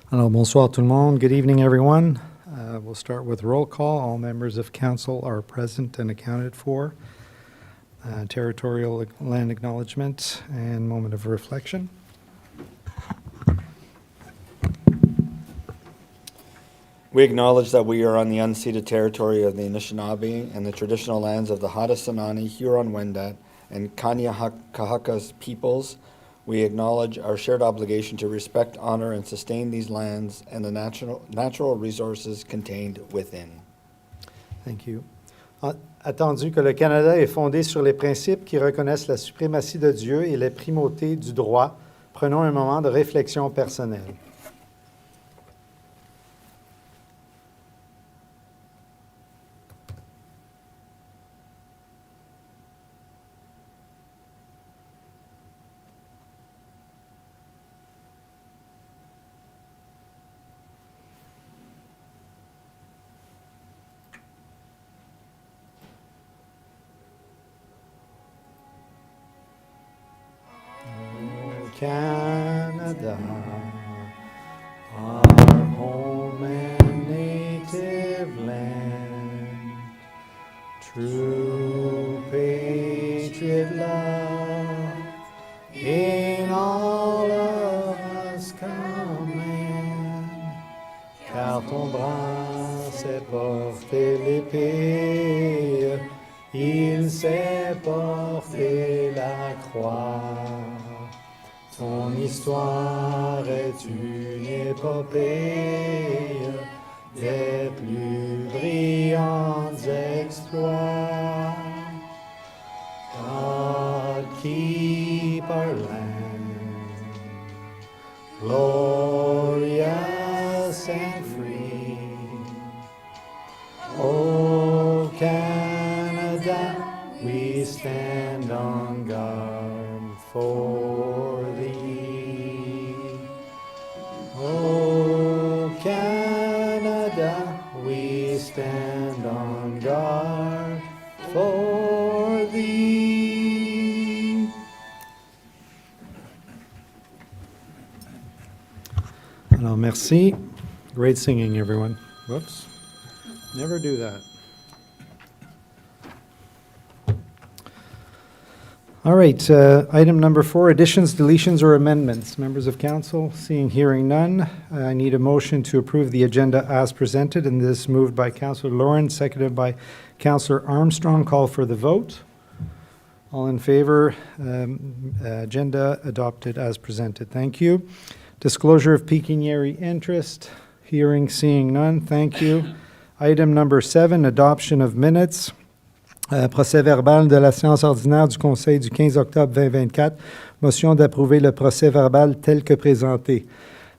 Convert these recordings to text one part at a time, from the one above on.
Alors, bonsoir tout le monde. Good evening, everyone. We'll start with roll call. All members of council are present and accounted for. Territorial land acknowledgement and moment of reflection. We acknowledge that we are on the unceded territory of the Anishinaabe and the traditional lands of the Haudenosaunee, Huron-Wendat, and Kanien'kehá:ka peoples. We acknowledge our shared obligation to respect, honor, and sustain these lands and the natural resources contained within. Thank you. Attendu que le Canada est fondé sur les principes qui reconnaissent la suprématie de Dieu et les primautés du droit, prenons un moment de réflexion personnelle. Canada, our home and native land, true patriot love, in all of us command, car ton bras sait porter l'épée, il sait porter la croix. Ton histoire est une épopée des plus brillants exploits. God, keep our land glorious and free. Oh, Canada, we stand on guard for thee. Oh, Canada, we stand on guard for thee. Alors, merci. Great singing, everyone. Whoops. Never do that. All right, item number 4, additions, deletions, or amendments. Members of council, seeing, hearing none, I need a motion to approve the agenda as presented, and this moved by Councillor Lauren, seconded by Councillor Armstrong. Call for the vote. All in favor, agenda adopted as presented. Thank you. Disclosure of pecuniary interest, hearing, seeing none. Thank you. Item number 7, adoption of minutes. Procès verbal de la séance ordinaire du Conseil du 15 octobre 2024. Motion d'approuver le procès verbal tel que présenté.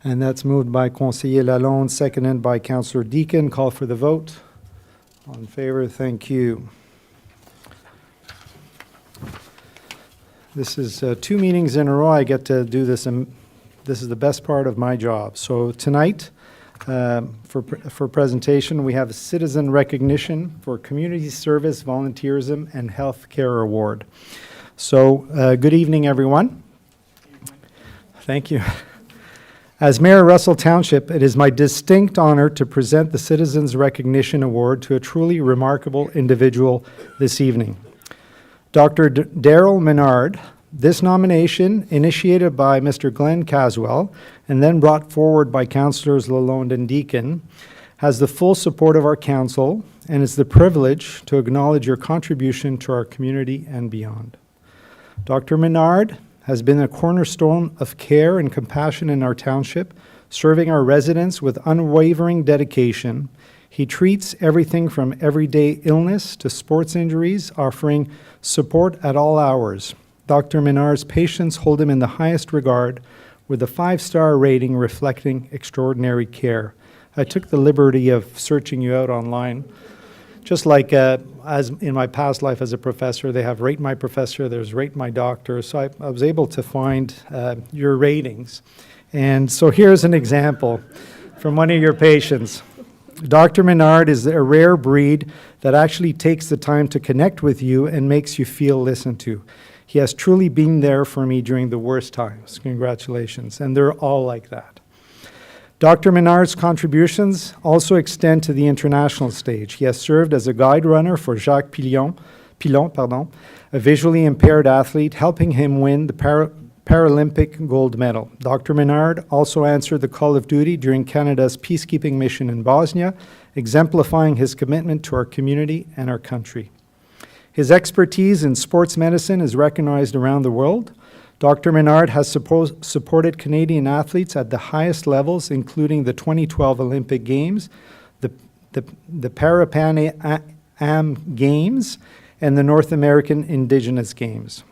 And that's moved by Conseiller Lalonde, seconded by Councillor Deacon. Call for the vote. All in favor, thank you. This is 2 meetings in a row I get to do this, and this is the best part of my job. So tonight, for presentation, we have a citizen recognition for community service, volunteerism, and healthcare award. So, good evening, everyone. Thank you. As Mayor of Russell Township, it is my distinct honor to present the Citizens Recognition Award to a truly remarkable individual this evening. Dr. Daryl Menard. This nomination, initiated by Mr. Glenn Caswell and then brought forward by Councillors Lalonde and Deacon, has the full support of our council and is the privilege to acknowledge your contribution to our community and beyond. Dr. Menard has been a cornerstone of care and compassion in our township, serving our residents with unwavering dedication. He treats everything from everyday illness to sports injuries, offering support at all hours. Dr. Menard's patients hold him in the highest regard, with a 5-star rating reflecting extraordinary care. I took the liberty of searching you out online. Just like as in my past life as a professor, they have Rate My Professor, there's Rate My Doctor. So I was able to find your ratings. And so here's an example from one of your patients. Dr. Menard is a rare breed that actually takes the time to connect with you and makes you feel listened to. He has truly been there for me during the worst times. Congratulations. And they're all like that. Dr. Menard's contributions also extend to the international stage. He has served as a guide runner for Jacques Pilon, a visually impaired athlete, helping him win the Paralympic gold medal. Dr. Menard also answered the call of duty during Canada's peacekeeping mission in Bosnia, exemplifying his commitment to our community and our country. His expertise in sports medicine is recognized around the world. Dr. Menard has supported Canadian athletes at the highest levels, including the 2012 Olympic Games, the Para-Pan-Am Games, and the North American Indigenous Games.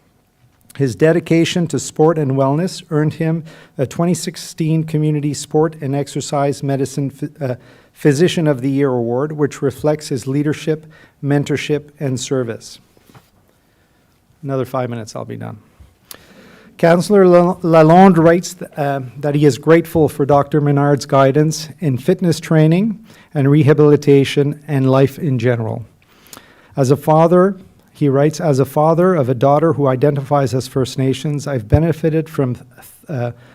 His dedication to sport and wellness earned him a 2016 Community Sport and Exercise Medicine Physician of the Year Award, which reflects his leadership, mentorship, and service. Another 5 minutes, I'll be done. Councillor Lalonde writes that he is grateful for Dr. Menard's guidance in fitness training and rehabilitation and life in general. As a father, he writes, as a father of a daughter who identifies as First Nations, I've benefited from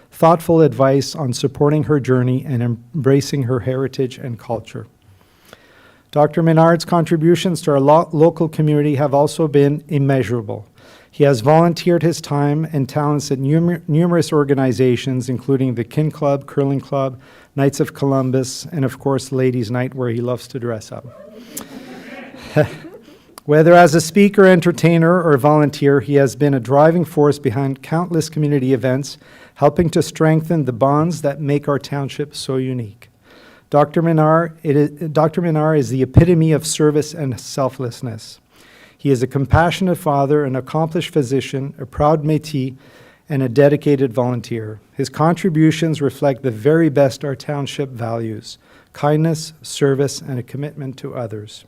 thoughtful advice on supporting her journey and embracing her heritage and culture. Dr. Menard's contributions to our local community have also been immeasurable. He has volunteered his time and talents at numerous organizations, including the Kin Club, Curling Club, Knights of Columbus, and of course, Ladies' Night, where he loves to dress up. Whether as a speaker, entertainer, or volunteer, he has been a driving force behind countless community events, helping to strengthen the bonds that make our township so unique. Dr. Menard is the epitome of service and selflessness. He is a compassionate father, an accomplished physician, a proud métis, and a dedicated volunteer. His contributions reflect the very best our township values: kindness, service, and a commitment to others.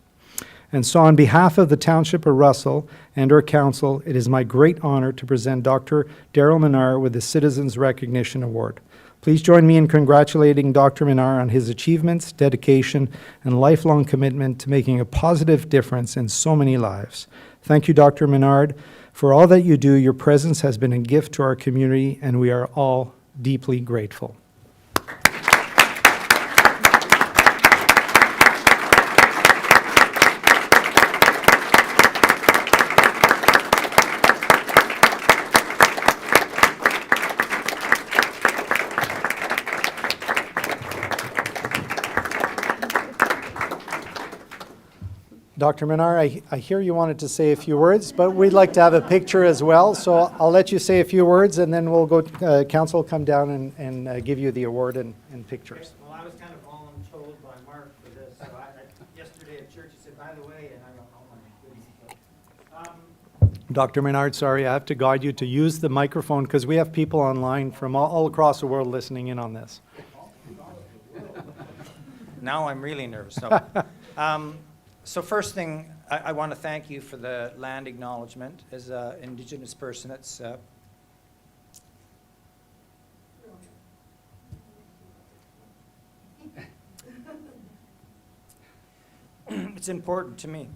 And so on behalf of the Township of Russell and our council, it is my great honor to present Dr. Daryl Menard with the Citizens Recognition Award. Please join me in congratulating Dr. Menard on his achievements, dedication, and lifelong commitment to making a positive difference in so many lives. Thank you, Dr. Menard, for all that you do. Your presence has been a gift to our community, and we are all deeply grateful. Dr. Menard, I hear you wanted to say a few words, but we'd like to have a picture as well. So I'll let you say a few words, and then we'll go. Council will come down and give you the award and pictures. Well, I was kind of voluntold by Mark for this. So yesterday at church, he said, "By the way," and I went, "Oh my goodness." Dr. Menard, sorry, I have to guide you to use the microphone because we have people online from all across the world listening in on this. Now I'm really nervous. So first thing, I want to thank you for the land acknowledgement. As an Indigenous person, it's important to me.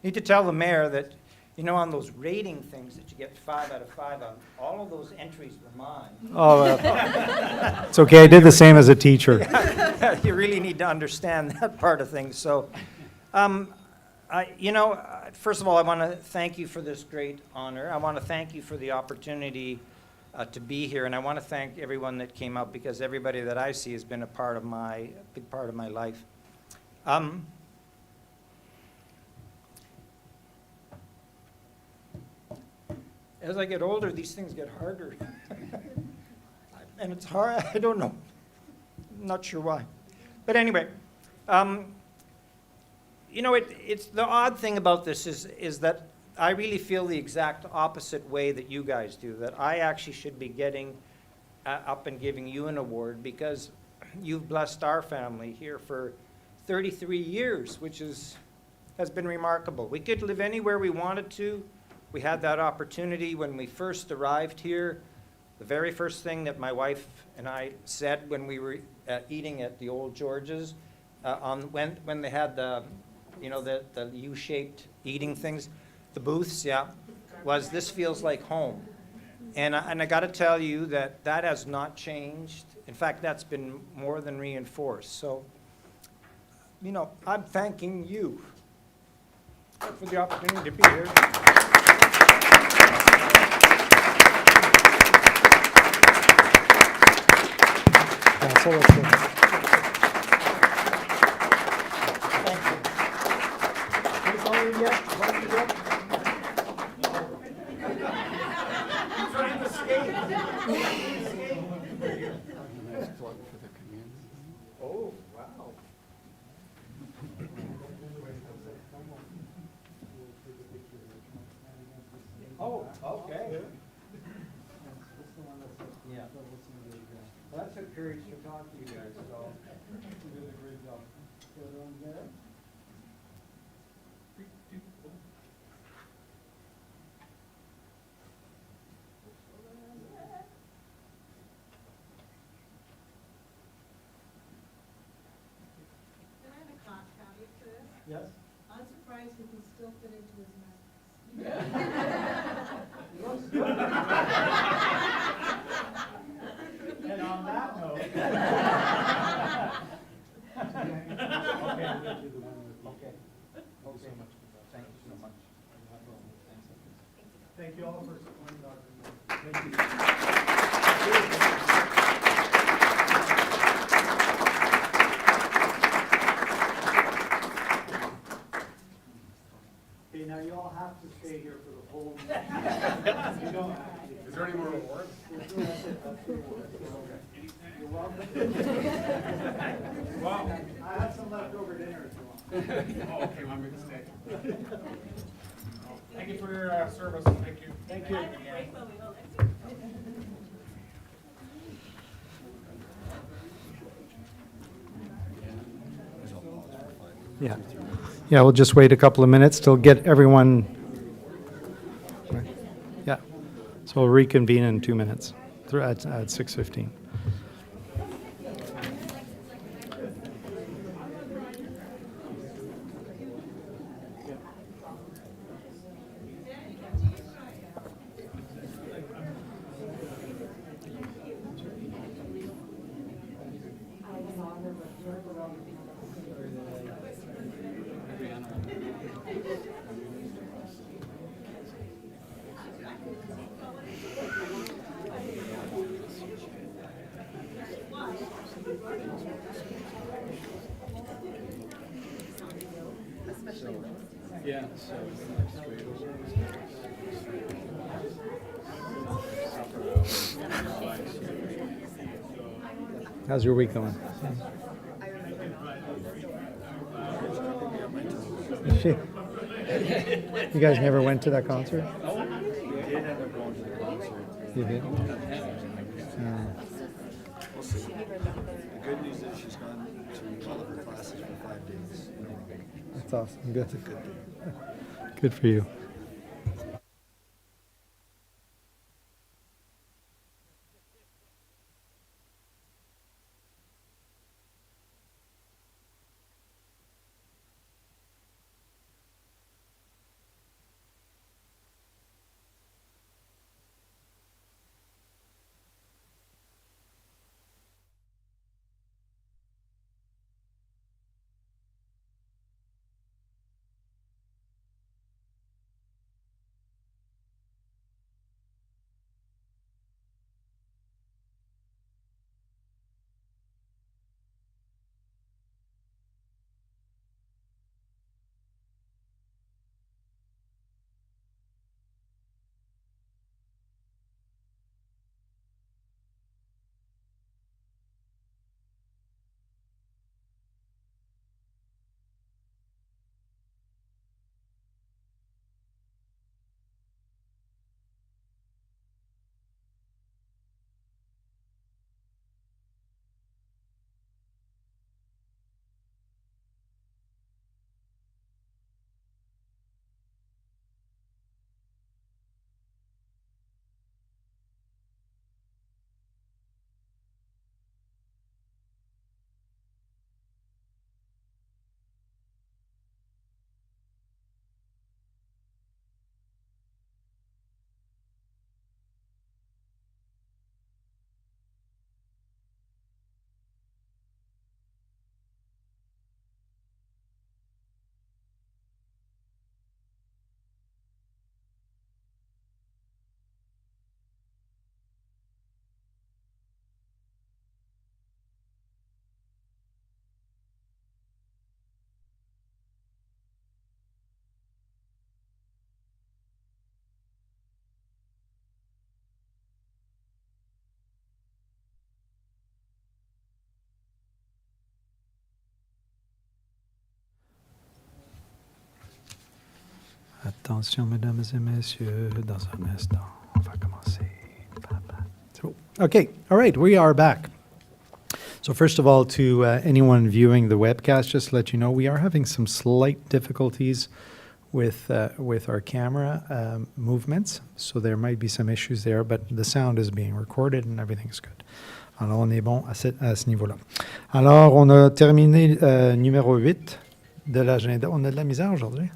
Need to tell the mayor that, you know, on those rating things that you get 5 out of 5 on, all of those entries were mine. Oh, it's okay. I did the same as a teacher. You really need to understand that part of things. So, first of all, I want to thank you for this great honor. I want to thank you for the opportunity to be here, and I want to thank everyone that came out, because everybody that I see has been a big part of my life. As I get older, these things get harder. And it's hard, I don't know. I'm not sure why. But anyway, it's the odd thing about this is that I really feel the exact opposite way that you guys do, that I actually should be getting up and giving you an award, because you've blessed our family here for 33 years, which has been remarkable. We could live anywhere we wanted to. We had that opportunity when we first arrived here. The very first thing that my wife and I said when we were eating at the Old George's, when they had the U-shaped eating things, the booths, yeah. was this feels like home. And I got to tell you that that has not changed. In fact, that's been more than reinforced. So, you know, I'm thanking you for the opportunity to be here. So let's see. Thank you. Is all you get? What you get? I'm trying to escape. Oh, wow. Oh, okay. Yeah. Well, that's encouraging to talk to you guys, so. You did a great job. Can I have a caveat to this? Yes? I'm surprised he can still fit into his message. And on that note. Okay. Okay. Thank you so much. Thank you all for supporting Dr. Thank you. Okay, now you all have to stay here for the whole meeting. You don't have to. Is there any more awards? That's it, that's the award. You're welcome. Wow. I have some leftover dinner if you want. Oh, okay, well, I'm going to stay. Thank you for your service. Thank you. Thank you. Yeah. Yeah, we'll just wait a couple of minutes till get everyone. Yeah. So we'll reconvene in 2 minutes at 6:15. Yeah, so How's your week going? Is she? You guys never went to that concert? We did end up going to the concert. You did? We'll see. The good news is she's gone to all of her classes for 5 days. That's awesome. Good. It's a good day. Good for you. Attention, mesdames et messieurs, dans un instant, on va commencer. So, okay, all right, we are back. So first of all, to anyone viewing the webcast, just to let you know, we are having some slight difficulties with our camera movements. So there might be some issues there, but the sound is being recorded and everything's good. Alors, on est bon à ce niveau-là. Alors, on a terminé numéro 8 de l'agenda. On a de la misère aujourd'hui.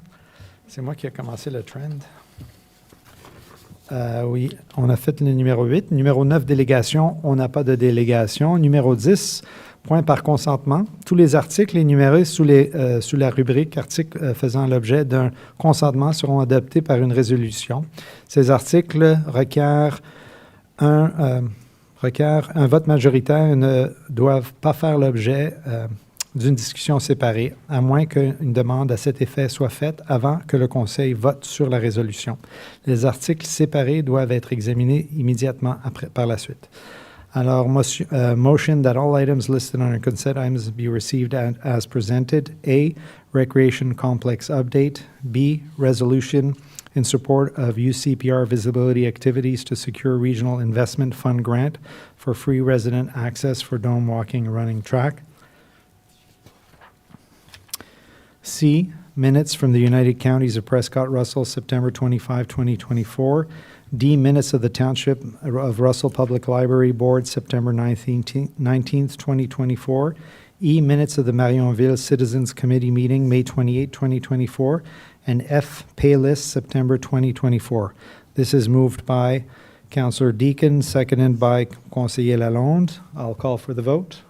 C'est moi qui ai commencé le trend. Oui, on a fait le numéro 8. Numéro 9, délégation. On n'a pas de délégation. Numéro 10, point par consentement. Tous les articles énumérés sous la rubrique articles faisant l'objet d'un consentement seront adoptés par une résolution. Ces articles requièrent un vote majoritaire et ne doivent pas faire l'objet d'une discussion séparée, à moins qu'une demande à cet effet soit faite avant que le Conseil vote sur la résolution. Les articles séparés doivent être examinés immédiatement par la suite. Alors, motion that all items listed on our consent items be received as presented. A, Recreation Complex Update. B, Resolution in support of UCPR visibility activities to secure Regional Investment Fund grant for free resident access for dome walking and running track. C, minutes from the United Counties of Prescott-Russell, September 25, 2024. D, minutes of the Township of Russell Public Library Board, September 19th, 2024. E, minutes of the Marionville Citizens Committee meeting, May 28, 2024. And F, Paylist, September 2024. This is moved by Councillor Deacon, seconded by Conseiller Lalonde. I'll call for the vote.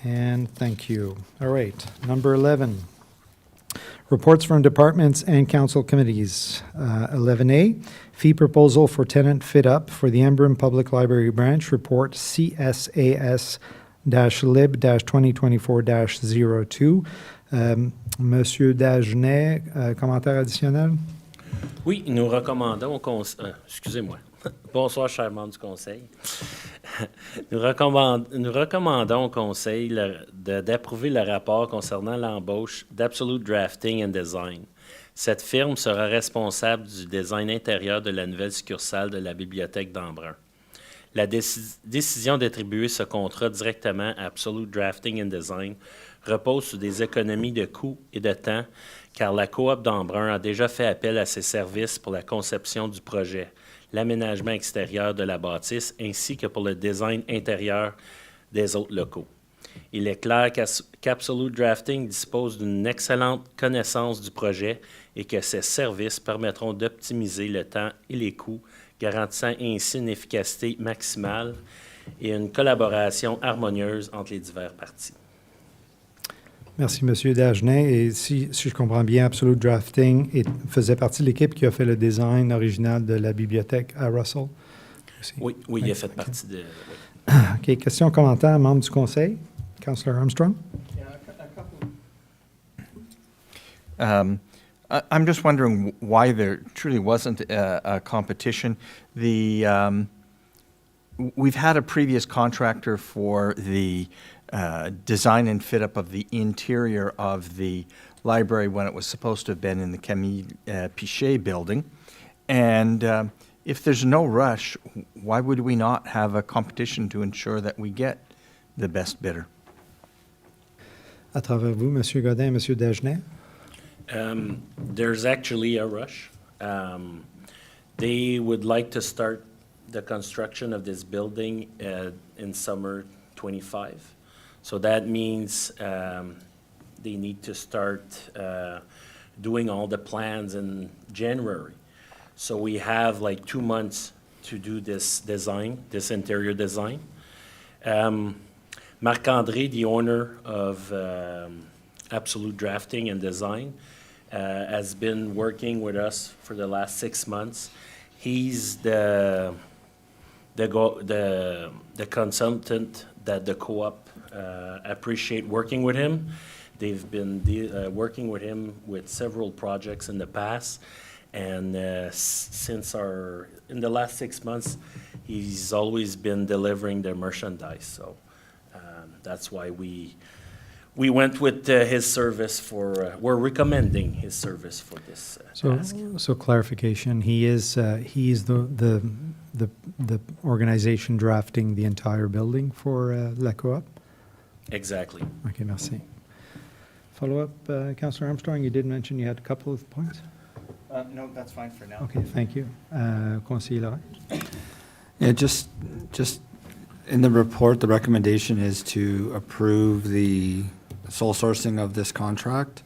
And thank you. All right, number 11. Reports from departments and council committees. 11A, fee proposal for tenant fit-up for the Embrun Public Library Branch Report CSAS-lib-2024-02. Monsieur Dagenet, commentaire additionnel? Oui, nous recommandons excusez-moi. Bonsoir, chers membres du Conseil. Nous recommandons au Conseil d'approuver le rapport concernant l'embauche d'Absolute Drafting and Design. Cette firme sera responsable du design intérieur de la nouvelle succursale de la bibliothèque d'Embrun. La décision d'attribuer ce contrat directement à Absolute Drafting and Design repose sur des économies de coûts et de temps, car la coop d'Embrun a déjà fait appel à ses services pour la conception du projet, l'aménagement extérieur de la bâtisse ainsi que pour le design intérieur des autres locaux. Il est clair qu'Absolute Drafting dispose d'une excellente connaissance du projet et que ces services permettront d'optimiser le temps et les coûts, garantissant ainsi une efficacité maximale et une collaboration harmonieuse entre les diverses parties. Merci, M. Dagenet. Et si je comprends bien, Absolute Drafting faisait partie de l'équipe qui a fait le design original de la bibliothèque à Russell? Aussi. Oui, il a fait partie de... Oui. OK. Questions, commentaires, membres du Conseil? Councillor Armstrong? Yeah, a couple. I'm just wondering why there truly wasn't a competition. We've had a previous contractor for the design and fit up of the interior of the library when it was supposed to have been in the Camille Pichet building. And if there's no rush, why would we not have a competition to ensure that we get the best bidder? À travers vous, M. Godin et M. Dagenet? There's actually a rush. They would like to start the construction of this building in summer 25. So that means they need to start doing all the plans in January. So we have like 2 months to do this design, this interior design. Marc-André, the owner of Absolute Drafting and Design, has been working with us for the last 6 months. He's the consultant that the co-op appreciate working with him. They've been working with him with several projects in the past, and in the last 6 months, he's always been delivering their merchandise. So that's why we We went with his service for, we're recommending his service for this task. So clarification, he is the organization drafting the entire building for La Coop? Exactly. Okay, merci. Follow-up, Councillor Armstrong, you did mention you had a couple of points? No, that's fine for now. Okay, thank you. Conseiller Laurent? Yeah, just in the report, the recommendation is to approve the sole sourcing of this contract.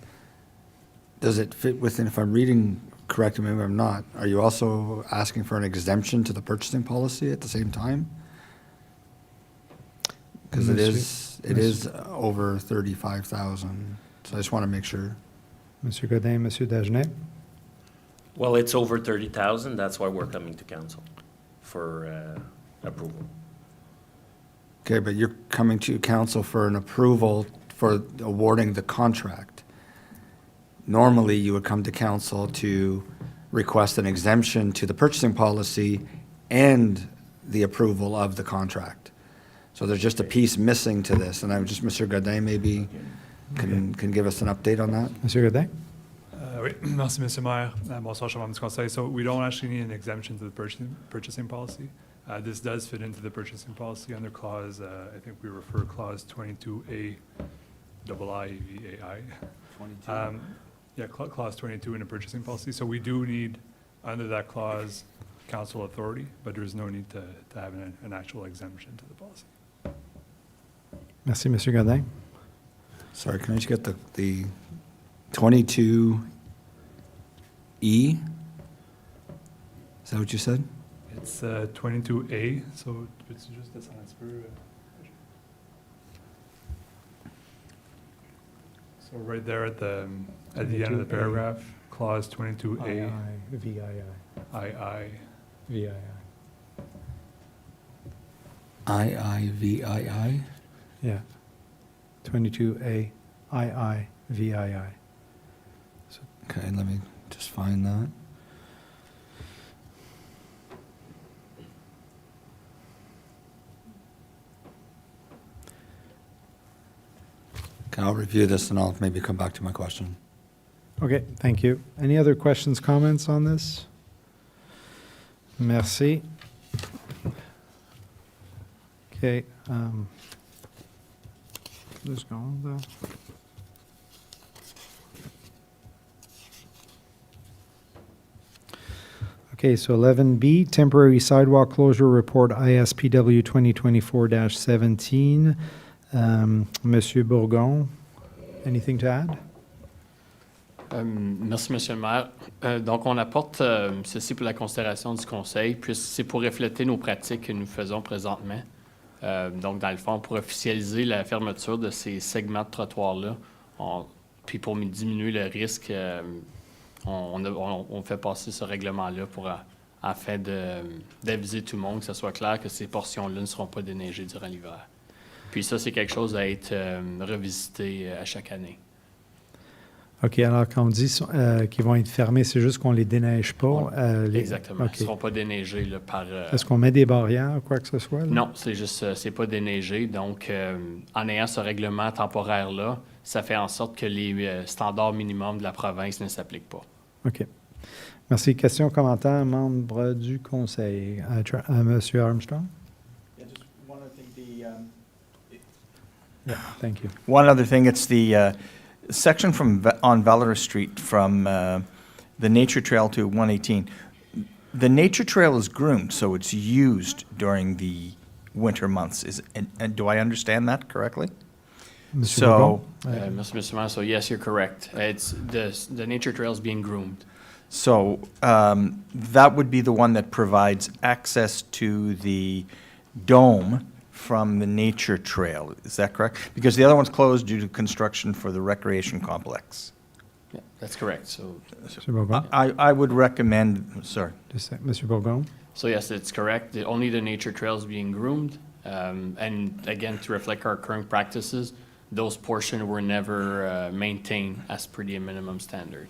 Does it fit within, if I'm reading correctly, maybe I'm not, are you also asking for an exemption to the purchasing policy at the same time? Because it is over 35,000, so I just want to make sure. Monsieur Godin, Monsieur Dagenet? Well, it's over 30,000, that's why we're coming to council for approval. Okay, but you're coming to council for an approval for awarding the contract. Normally, you would come to council to request an exemption to the purchasing policy and the approval of the contract. So there's just a piece missing to this, and I'm just, Mr. Godin maybe can give us an update on that? Monsieur Godin? Oui, merci, Monsieur Maire. Bonsoir, cher membre du Conseil. So we don't actually need an exemption to the purchasing policy. This does fit into the purchasing policy under clause, I think we refer clause 22A, IIVAI. Yeah, clause 22 in the purchasing policy. So we do need, under that clause, council authority, but there's no need to have an actual exemption to the policy. Merci, Monsieur Godin. Sorry, can I just get the 22E? Is that what you said? It's 22A, so peux-tu juste descendre un petit peu? So right there at the end of the 22A. paragraph, clause 22A, VII. II. VII. IIVII? Yeah. 22A, VII. Okay, let me just find that. Okay, I'll review this and I'll maybe come back to my question. Okay, thank you. Any other questions, comments on this? Merci. Okay. Deux secondes. Okay, so 11B, temporary sidewalk closure report ISPW 2024-17. Monsieur Bourgon, anything to add? Merci, Monsieur le maire. Donc, on apporte ceci pour la considération du Conseil, puisque c'est pour refléter nos pratiques que nous faisons présentement. Donc, dans le fond, pour officialiser la fermeture de ces segments de trottoirs-là, puis pour diminuer le risque, on fait passer ce règlement-là afin d'aviser tout le monde, que ce soit clair que ces portions-là ne seront pas déneigées durant l'hiver. Puis ça, c'est quelque chose à être revisité à chaque année. OK, alors quand on dit qu'ils vont être fermés, c'est juste qu'on ne les déneige pas? Exactement. OK. Ils ne seront pas déneigés là, par... Est-ce qu'on met des barrières ou quoi que ce soit? Là? Non, c'est juste, c'est pas déneigé. Donc, en ayant ce règlement temporaire-là, ça fait en sorte que les standards minimums de la province ne s'appliquent pas. OK. Merci. Questions, commentaires, membres du Conseil. Monsieur Armstrong? Yeah, just one other thing, Yeah, thank you. One other thing, it's the section on Valera Street from the nature trail to 118. The nature trail is groomed, so it's used during the winter months. And do I understand that correctly? Monsieur So, Bourgon? Mr. Mayor, so yes, you're correct. It's the nature trail is being groomed. so that would be the one that provides access to the dome from the nature trail. Is that correct? Because the other one's closed due to construction for the recreation complex. Yeah, that's correct. So Monsieur Bourgon? I would recommend, sorry. Just Monsieur Bourgon? So yes, it's correct. Only the nature trail is being groomed. And again, to reflect our current practices, those portions were never maintained as per the minimum standard.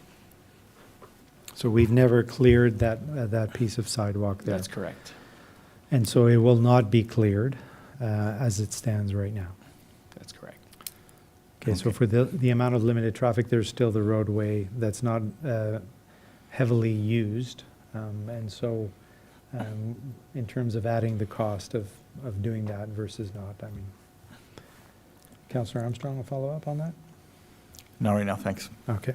So we've never cleared that piece of sidewalk there? That's correct. And so it will not be cleared as it stands right now? That's correct. Okay, so for the amount of limited traffic, there's still the roadway that's not heavily used. And so in terms of adding the cost of doing that versus not, I mean, Councillor Armstrong will follow up on that? No, right now, thanks. Okay.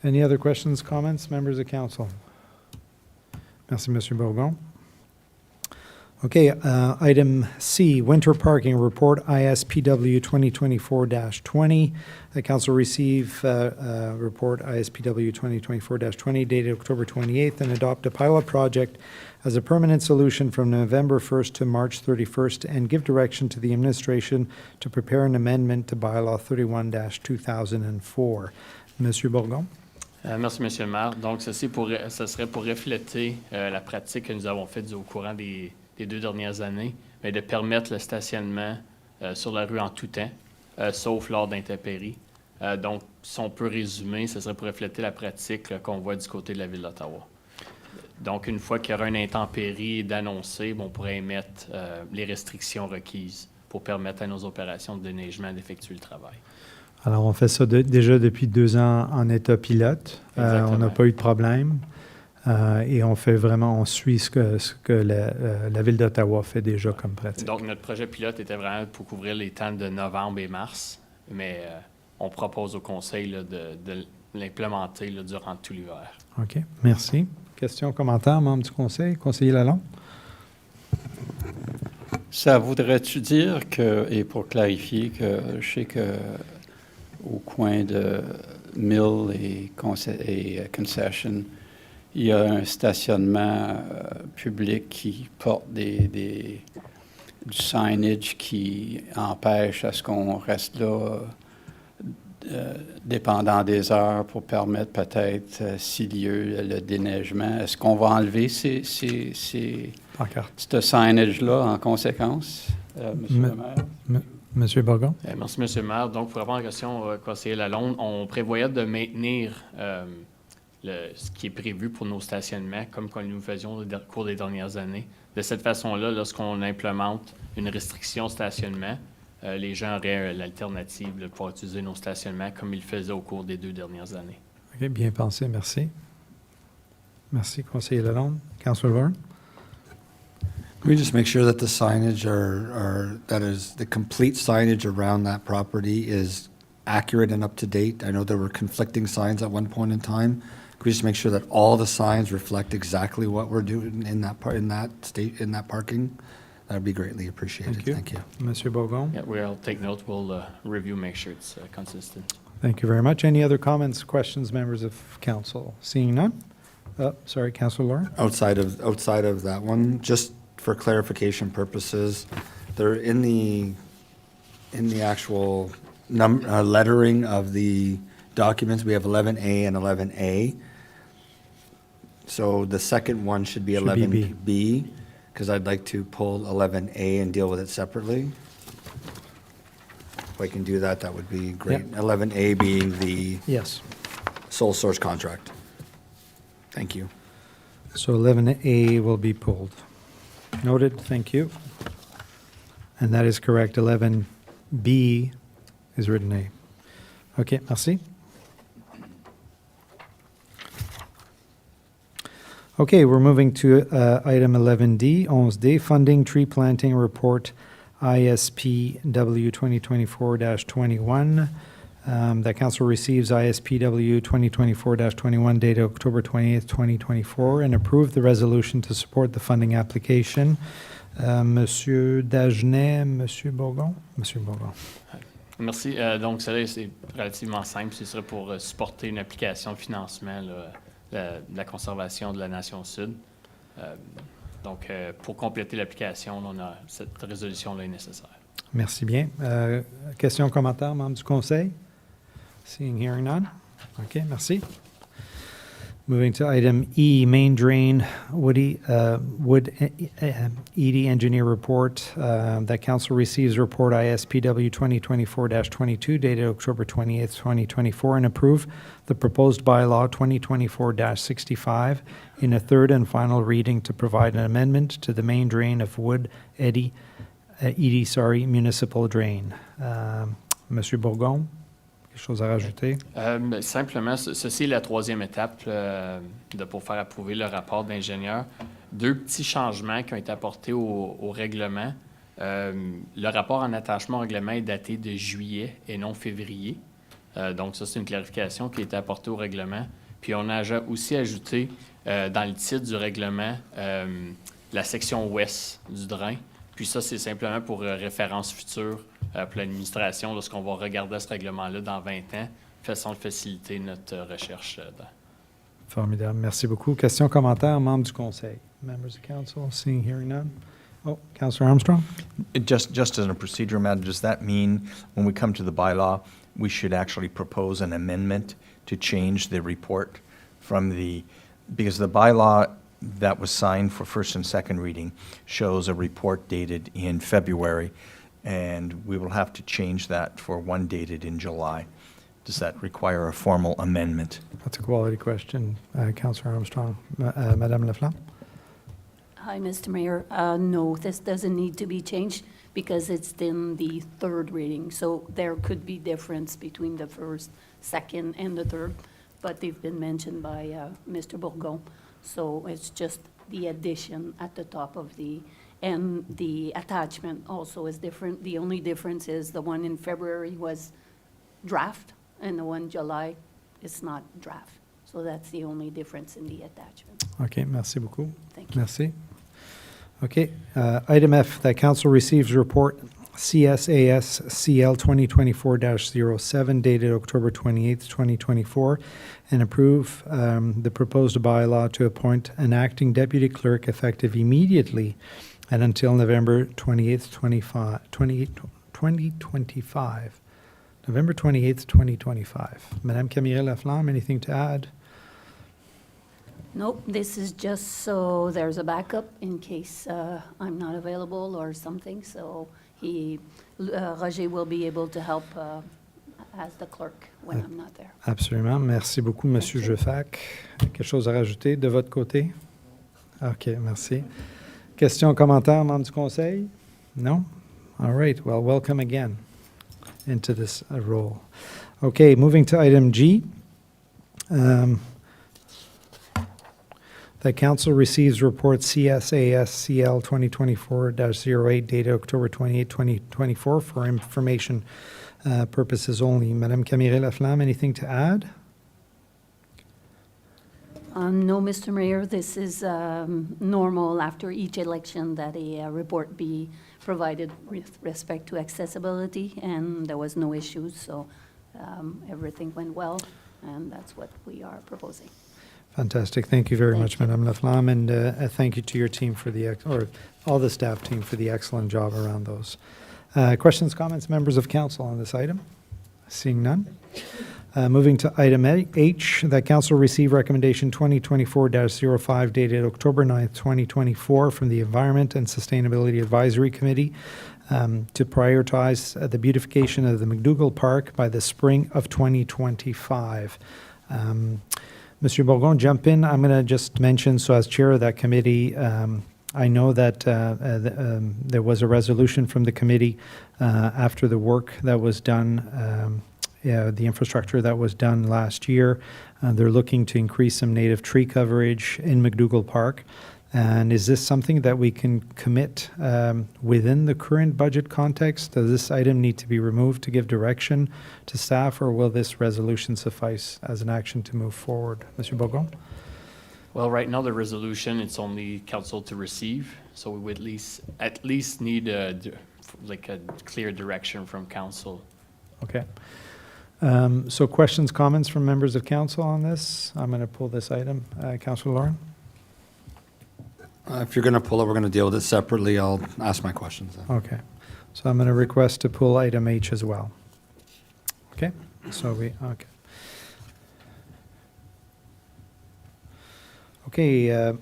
Any other questions, comments, members of council? Merci, Monsieur Bourgon. Okay, item C, winter parking report, ISPW 2024-20. The council receive report ISPW 2024-20 dated October 28th and adopt a pilot project as a permanent solution from November 1st to March 31st and give direction to the administration to prepare an amendment to bylaw 31-2004. Monsieur Bourgon. Merci, Monsieur le maire. Donc, ce serait pour refléter la pratique que nous avons faite au courant des 2 dernières années, mais de permettre le stationnement sur la rue en tout temps, sauf lors d'intempéries. Donc, si on peut résumer, ce serait pour refléter la pratique qu'on voit du côté de la Ville d'Ottawa. Donc, une fois qu'il y aura une intempérie d'annoncer, on pourrait émettre les restrictions requises pour permettre à nos opérations de déneigement d'effectuer le travail. Alors, on fait ça déjà depuis 2 ans en état pilote. On n'a pas eu de problème. Et on suit ce que la Ville d'Ottawa fait déjà comme pratique. Donc, notre projet pilote était vraiment pour couvrir les temps de novembre et mars, mais on propose au Conseil de l'implémenter durant tout l'hiver. OK, merci. Questions, commentaires, membres du Conseil? Conseiller Lalonde? Ça voudrait-tu dire que, et pour clarifier, que je sais que au coin de Mill et Concession, il y a un stationnement public qui porte du signage qui empêche à ce qu'on reste là dépendant des heures pour permettre peut-être, s'il y a eu le déneigement. Est-ce qu'on va enlever ce signage-là en conséquence, Monsieur le maire? Monsieur Bourgon? Merci, Monsieur le maire. Donc, pour répondre à la question, conseiller Lalonde, on prévoyait de maintenir ce qui est prévu pour nos stationnements, comme nous faisions au cours des dernières années. De cette façon-là, lorsqu'on implémente une restriction au stationnement, les gens auraient l'alternative de pouvoir utiliser nos stationnements comme ils le faisaient au cours des 2 dernières années. OK, bien pensé, merci. Merci, conseiller Lalonde. Councillor Warren? Can we just make sure that the signage that is, the complete signage around that property is accurate and up to date? I know there were conflicting signs at one point in time. Can we just make sure that all the signs reflect exactly what we're doing in that parking? That would be greatly appreciated. Thank you. Monsieur Bourgon? Yeah, we'll take note. We'll review, make sure it's consistent. Thank you very much. Any other comments, questions, members of council? Seeing none? Sorry, Councillor Lauren? Outside of that one, just for clarification purposes, they're in the actual lettering of the documents. We have 11A and 11A. So the second one should be 11B, because I'd like to pull 11A and deal with it separately. If I can do that, that would be great. Yep. 11A being the Yes. sole source contract. Thank you. So 11A will be pulled. Noted, thank you. And that is correct, 11B is written A. OK, merci. Okay, we're moving to item 11D, 11D, Funding Tree Planting Report, ISPW 2024-21. That council receives ISPW 2024-21 dated October 20th, 2024, and approve the resolution to support the funding application. Monsieur Dagenet, Monsieur Bourgon? Monsieur Bourgon. Merci. Donc, cela, c'est relativement simple. Ce serait pour supporter une application de financement de la conservation de la Nation Sud. Donc, pour compléter l'application, cette résolution-là est nécessaire. Merci bien. Questions, commentaires, membres du Conseil? Seeing, hearing none. OK, merci. Moving to item E, Main Drain Wood ED Engineer Report. That council receives report ISPW 2024-22 dated October 20th, 2024, and approve the proposed bylaw 2024-65 in a third and final reading to provide an amendment to the main drain of Wood ED municipal drain. Monsieur Bourgon, quelque chose à rajouter? Simplement, ceci est la troisième étape pour faire approuver le rapport d'ingénieur. Deux petits changements qui ont été apportés au règlement. Le rapport en attachement au règlement est daté de juillet et non février. Donc, ça, c'est une clarification qui a été apportée au règlement. Puis, on a aussi ajouté dans le titre du règlement la section ouest du drain. Puis ça, c'est simplement pour référence future pour l'administration lorsqu'on va regarder ce règlement-là dans 20 ans, façon de faciliter notre recherche. Formidable. Merci beaucoup. Questions, commentaires, membres du Conseil? Members of Council, seeing, hearing none. Oh, Councillor Armstrong? Just as a procedure matter, does that mean when we come to the bylaw, we should actually propose an amendment to change the report from because the bylaw that was signed for first and second reading shows a report dated in February, and we will have to change that for one dated in July. Does that require a formal amendment? That's a quality question. Councillor Armstrong. Madame Laflamme? Hi, Mr. Mayor. No, this doesn't need to be changed because it's in the third reading. So there could be difference between the first, second, and the third, but they've been mentioned by Mr. Bourgon. So it's just the addition at the top of and the attachment also is different. The only difference is the one in February was draft and the one July is not draft. So that's the only difference in the attachment. OK, merci beaucoup. Thank you. Merci. OK. Item F, that Council receives report CSAS CL 2024-07 dated October 28th, 2024, and approve the proposed bylaw to appoint an acting deputy clerk effective immediately and until November 28th, 2025. November 28th, 2025. Madame Camille Laflamme, anything to add? Nope, this is just so there's a backup in case I'm not available or something. So Roger will be able to help as the clerk when I'm not there. Absolument. Merci beaucoup, Monsieur Jeffac. Quelque chose à rajouter de votre côté? OK, merci. Questions, commentaires, membres du Conseil? No? All right. Well, welcome again into this role. Okay, moving to item G. The Council receives report CSAS CL 2024-08 dated October 28, 2024 for information purposes only. Madame Camille Laflamme, anything to add? No, Mr. Mayor, this is normal after each election that a report be provided with respect to accessibility, and there was no issues, so everything went well, and that's what we are proposing. Fantastic. Thank you very much, Thank you. Madame Laflamme, and thank you to your team for or all the staff team for the excellent job around those. Questions, comments, members of council on this item? Seeing none. Moving to item H, that council receive recommendation 2024-05 dated October 9th, 2024 from the Environment and Sustainability Advisory Committee to prioritize the beautification of the McDougall Park by the spring of 2025. Mr. Bourgon, jump in. I'm going to just mention, so as chair of that committee, I know that there was a resolution from the committee after the work that was done, the infrastructure that was done last year. They're looking to increase some native tree coverage in McDougall Park. And is this something that we can commit within the current budget context? Does this item need to be removed to give direction to staff, or will this resolution suffice as an action to move forward? Monsieur Bourgon? Well, right now, the resolution, it's only council to receive, so we would at least need a clear direction from council. Okay. So questions, comments from members of council on this? I'm going to pull this item. Councillor Lauren? If you're going to pull it, we're going to deal with it separately. I'll ask my questions then. Okay. So I'm going to request to pull item H as well. Okay? So okay. Okay. All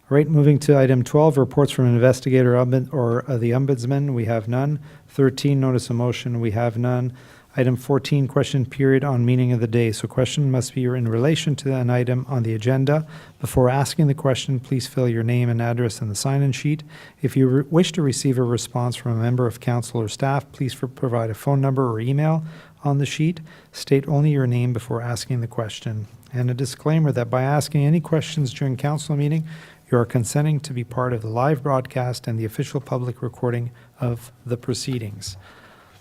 right, moving to item 12, reports from investigator or the ombudsman. We have none. 13, notice of motion. We have none. Item 14, question period on meaning of the day. So question must be in relation to an item on the agenda. Before asking the question, please fill your name and address in the sign-in sheet. If you wish to receive a response from a member of council or staff, please provide a phone number or email on the sheet. State only your name before asking the question. And a disclaimer that by asking any questions during council meeting, you are consenting to be part of the live broadcast and the official public recording of the proceedings.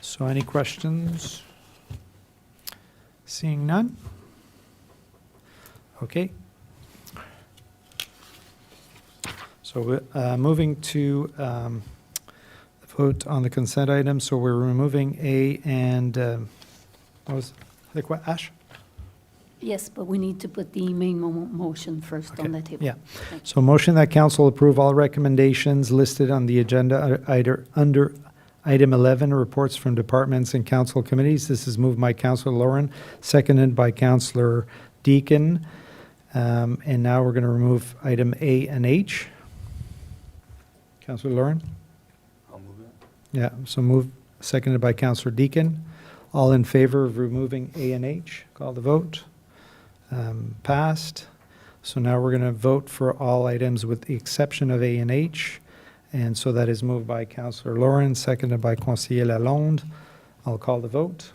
So any questions? Seeing none? Okay. So moving to the vote on the consent item. So we're removing A and, what was the Ash? Yes, but we need to put the main motion first on the table. Yeah. Thank you. So motion that council approve all recommendations listed on the agenda either under item 11, reports from departments and council committees. This is moved by Councillor Lauren, seconded by Councillor Deakin. And now we're going to remove item A and H. Councillor Lauren? I'll move it. Yeah, so moved, seconded by Councillor Deakin. All in favor of removing A and H? Call the vote. Passed. So now we're going to vote for all items with the exception of A and H. And so that is moved by Councillor Lauren, seconded by Conseiller Lalonde. I'll call the vote.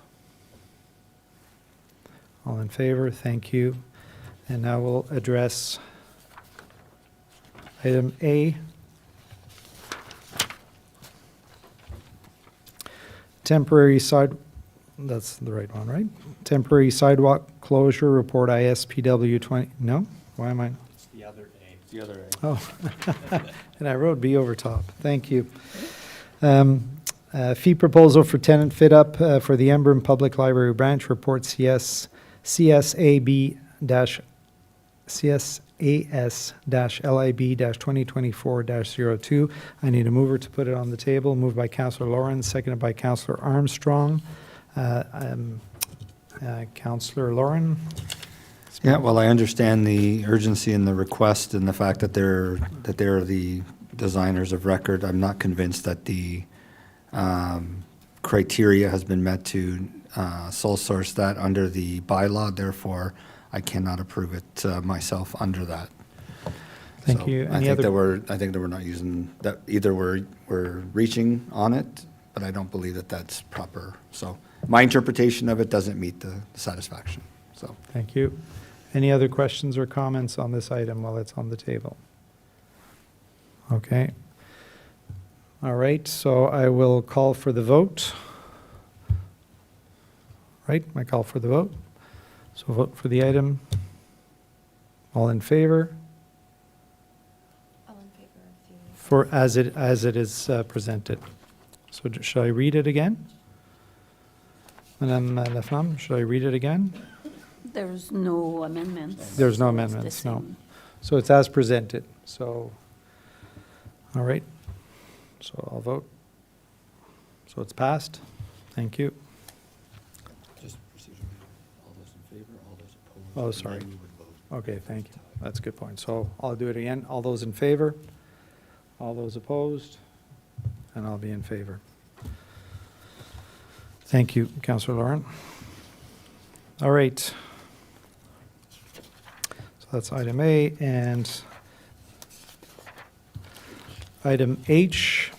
All in favor, thank you. And now we'll address item A. Temporary side, that's the right one, right? Temporary sidewalk closure report ISPW 20, no? Why am I? The other A. The other A. Oh, and I wrote B over top. Thank you. Fee proposal for tenant fit up for the Embrun Public Library branch report CSAS-LIB-2024-02. I need a mover to put it on the table. Moved by Councillor Lauren, seconded by Councillor Armstrong. Councillor Lauren? Yeah, well, I understand the urgency in the request and the fact that they're the designers of record. I'm not convinced that the criteria has been met to sole source that under the bylaw. Therefore, I cannot approve it myself under that. Thank So you. I Any think other- that we're not using that. Either we're reaching on it, but I don't believe that that's proper. So my interpretation of it doesn't meet the satisfaction. So. Thank you. Any other questions or comments on this item while it's on the table? Okay. All right, so I will call for the vote. Right, I call for the vote. So vote for the item. All in favor? All in favor of the... For as it is presented. So shall I read it again? Madame Laflamme, shall I read it again? There's no amendments. There's no so it's the amendments, no. same. So it's as presented, so, all right. So I'll vote. So it's passed. Thank you. Just procedurally, all those in favor, all those opposed. Oh, and sorry. then you would vote. Okay, thank you. That's a good point. So I'll do it again. All those in favor? All those opposed? And I'll be in favor. Thank you, Councillor Lauren. All right. So that's item A, and item H,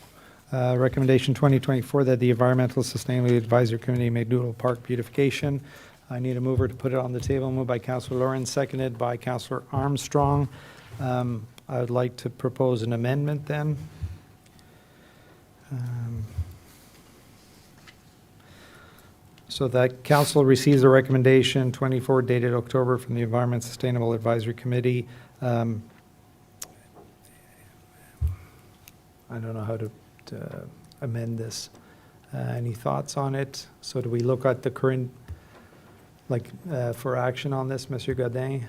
recommendation 2024 that the Environmental Sustainability Advisory Committee make Doodle Park beautification. I need a mover to put it on the table. Moved by Councillor Lauren, seconded by Councillor Armstrong. I would like to propose an amendment then. So that council receives a recommendation 24 dated October from the Environment Sustainable Advisory Committee. I don't know how to amend this. Any thoughts on it? So do we look at the current, like, for action on this, Monsieur Godin,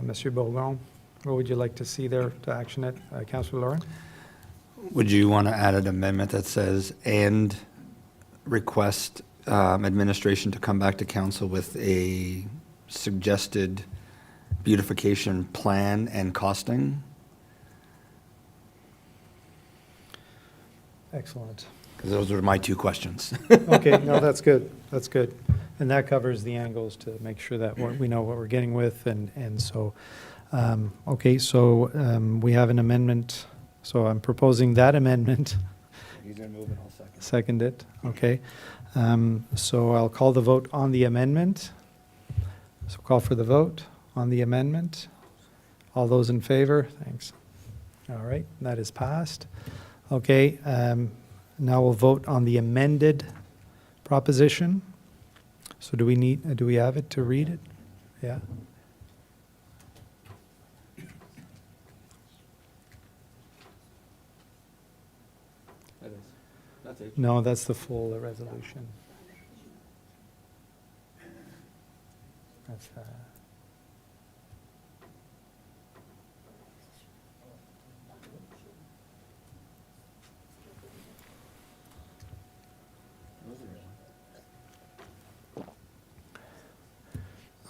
Monsieur Bourgon? What would you like to see there to action it? Councillor Lauren? Would you want to add an amendment that says, and request administration to come back to council with a suggested beautification plan and costing? Excellent. Because those were my two questions. Okay, no, that's good, that's good. And that covers the angles to make sure that we know what we're getting with, and so, okay, so we have an amendment, so I'm proposing that amendment. He's going to move it, I'll second. Second it, okay. So I'll call the vote on the amendment. So call for the vote on the amendment. All those in favor? Thanks. All right, that is passed. Okay, now we'll vote on the amended proposition. So do we have it to read it? Yeah. That's it. No, that's the full resolution. That's,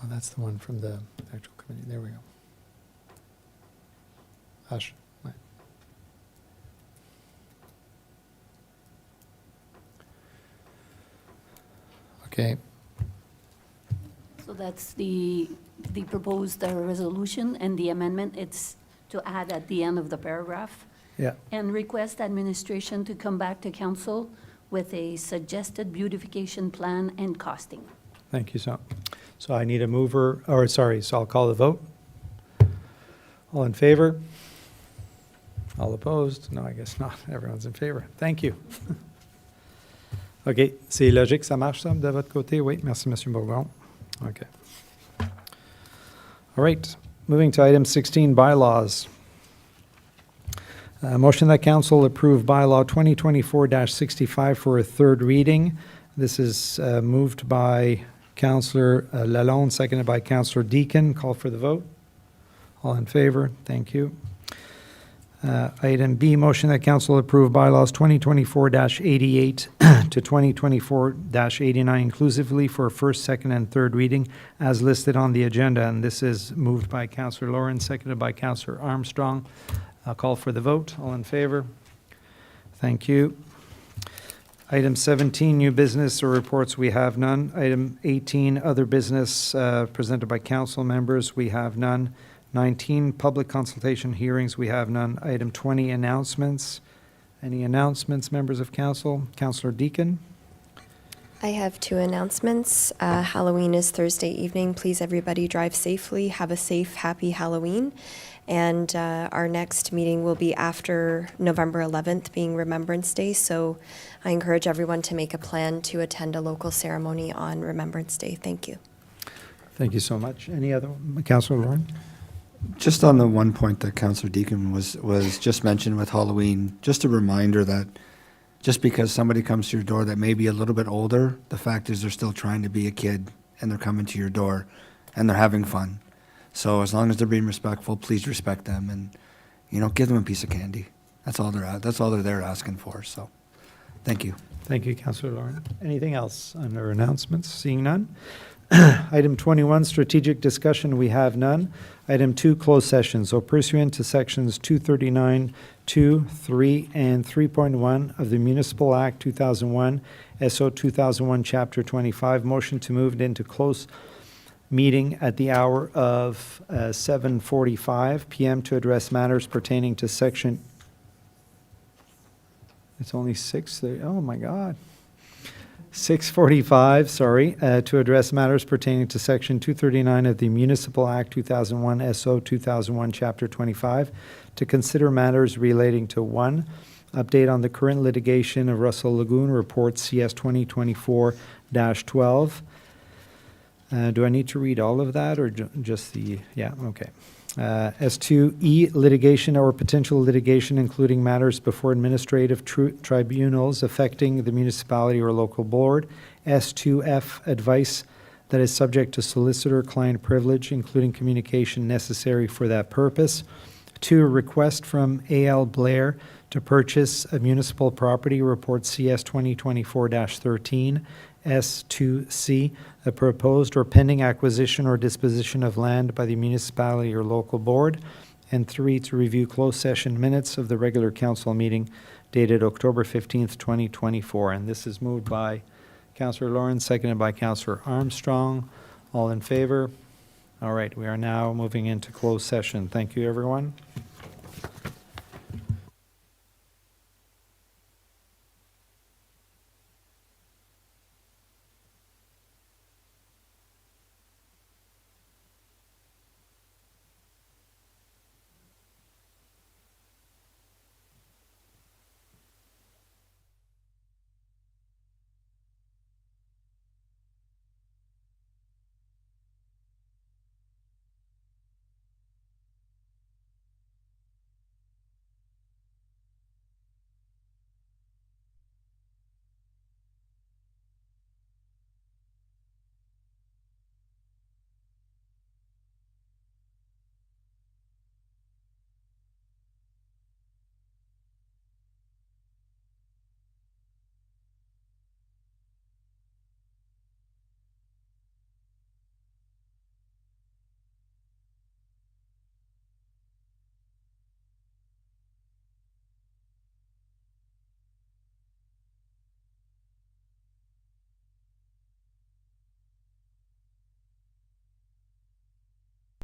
oh, that's the one from the actual committee. There we go. Hush. Right. Okay. So that's the proposed resolution, and the amendment, it's to add at the end of the paragraph, Yeah. and request administration to come back to council with a suggested beautification plan and costing. Thank you, so I need a mover, or sorry, so I'll call the vote. All in favor? All opposed? No, I guess not. Everyone's in favor. Thank you. OK, c'est logique, ça marche ça de votre côté? Oui, merci, M. Bourgon. OK. All right, moving to item 16, bylaws. Motion that council approve bylaw 2024-65 for a third reading. This is moved by Councillor Lalonde, seconded by Councillor Deakin. Call for the vote. All in favor? Thank you. Item B, motion that council approve bylaws 2024-88 to 2024-89 inclusively for first, second, and third reading as listed on the agenda. And this is moved by Councillor Lawrence, seconded by Councillor Armstrong. I'll call for the vote. All in favor? Thank you. Item 17, new business or reports, we have none. Item 18, other business presented by council members, we have none. 19, public consultation hearings, we have none. Item 20, announcements. Any announcements, members of council? Councillor Deakin? I have two announcements. Halloween is Thursday evening. Please, everybody, drive safely. Have a safe, happy Halloween. And our next meeting will be after November 11th, being Remembrance Day. So I encourage everyone to make a plan to attend a local ceremony on Remembrance Day. Thank you. Thank you so much. Any other? Councillor Lauren? Just on the one point that Councillor Deakin was just mentioned with Halloween, just a reminder that just because somebody comes to your door that may be a little bit older, the fact is they're still trying to be a kid and they're coming to your door and they're having fun. So as long as they're being respectful, please respect them and, you know, give them a piece of candy. That's all they're there asking for. So thank you. Thank you, Councillor Lauren. Anything else under announcements? Seeing none. Item 21, strategic discussion, we have none. Item 2, closed session. So pursuant to sections 239, 2, 3, and 3.1 of the Municipal Act 2001, SO 2001, Chapter 25, motion to move into closed meeting at the hour of 7:45 p.m. to address matters pertaining to section... It's only 6. Oh, my God. 6:45, sorry, to address matters pertaining to Section 239 of the Municipal Act 2001, SO 2001, Chapter 25, to consider matters relating to 1, update on the current litigation of Russell Lagoon, report CS 2024-12. Do I need to read all of that or just the, yeah, okay. S2E, litigation or potential litigation, including matters before administrative tribunals affecting the municipality or local board. S2F, advice that is subject to solicitor-client privilege, including communication necessary for that purpose. 2, request from A.L. Blair to purchase a municipal property, report CS 2024-13. S2C, a proposed or pending acquisition or disposition of land by the municipality or local board. And 3, to review closed session minutes of the regular council meeting dated October 15th, 2024. And this is moved by Councillor Lawrence, seconded by Councillor Armstrong. All in favor? All right, we are now moving into closed session. Thank you, everyone.